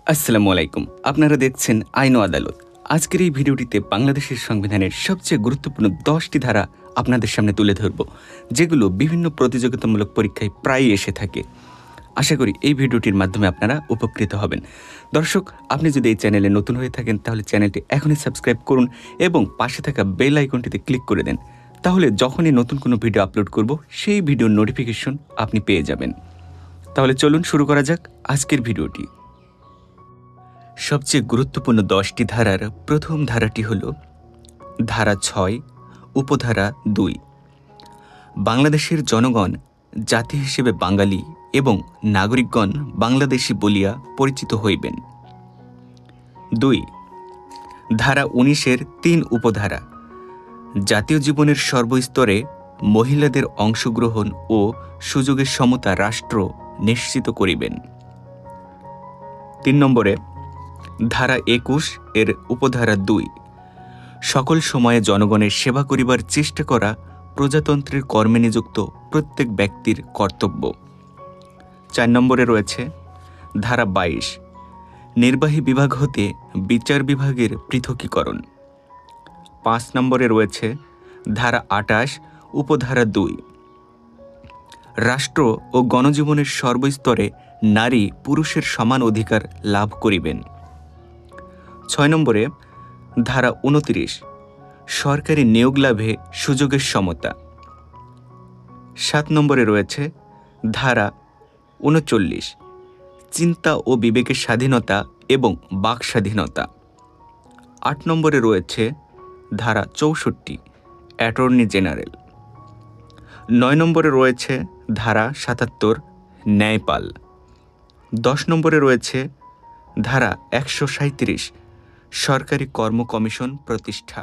আসসালামু আলাইকুম। আপনারা দেখছেন আইন ও আদালত। আজকের এই ভিডিওটিতে বাংলাদেশের সংবিধানের সবচেয়ে গুরুত্বপূর্ণ 10টি ধারা আপনাদের সামনে তুলে ধরব, যেগুলো বিভিন্ন প্রতিযোগিতামূলক পরীক্ষায় প্রায়ই এসে থাকে। আশা করি এই ভিডিওটির মাধ্যমে আপনারা উপকৃত হবেন। দর্শক, আপনি যদি এই চ্যানেলে নতুন হয়ে থাকেন তাহলে চ্যানেলটি এখনই সাবস্ক্রাইব করুন এবং পাশে থাকা বেল আইকনটিতে ক্লিক করে দেন। তাহলে যখনই নতুন কোনো ভিডিও আপলোড করব সেই ভিডিওর নোটিফিকেশন আপনি পেয়ে যাবেন। তাহলে চলুন শুরু করা যাক আজকের ভিডিওটি। সবচেয়ে গুরুত্বপূর্ণ 10টি ধারার প্রথম ধারাটি হল ধারা 6, উপধারা 2। বাংলাদেশের জনগণ জাতি হিসেবে বাঙালি এবং নাগরিকগণ বাংলাদেশী বলিয়া পরিচিত হইবেন। 2, ধারা 19-এর 3 উপধারা। জাতীয় জীবনের সর্বস্তরে মহিলাদের অংশগ্রহণ ও সুযোগের সমতা রাষ্ট্র নিশ্চিত করিবেন। 3 নম্বরে ধারা 21-এর উপধারা 2। সকল সময়ে জনগণের সেবা করিবার চেষ্টা করা প্রজাতন্ত্রের কর্মে নিযুক্ত প্রত্যেক ব্যক্তির কর্তব্য। 4 নম্বরে রয়েছে ধারা 22, নির্বাহী বিভাগ হতে বিচার বিভাগের পৃথকীকরণ। 5 নম্বরে রয়েছে ধারা 28, উপধারা 2। রাষ্ট্র ও গণজীবনের সর্বস্তরে নারী পুরুষের সমান অধিকার লাভ করিবেন। 6 নম্বরে ধারা 29, সরকারি নিয়োগ লাভে সুযোগের সমতা। 7 নম্বরে রয়েছে ধারা 39, চিন্তা ও বিবেকের স্বাধীনতা এবং বাক স্বাধীনতা। 8 নম্বরে রয়েছে ধারা 64, অ্যাটর্নি জেনারেল। 9 নম্বরে রয়েছে ধারা 77, ন্যায়পাল। 10 নম্বরে রয়েছে ধারা 137, সরকারি কর্ম কমিশন প্রতিষ্ঠা।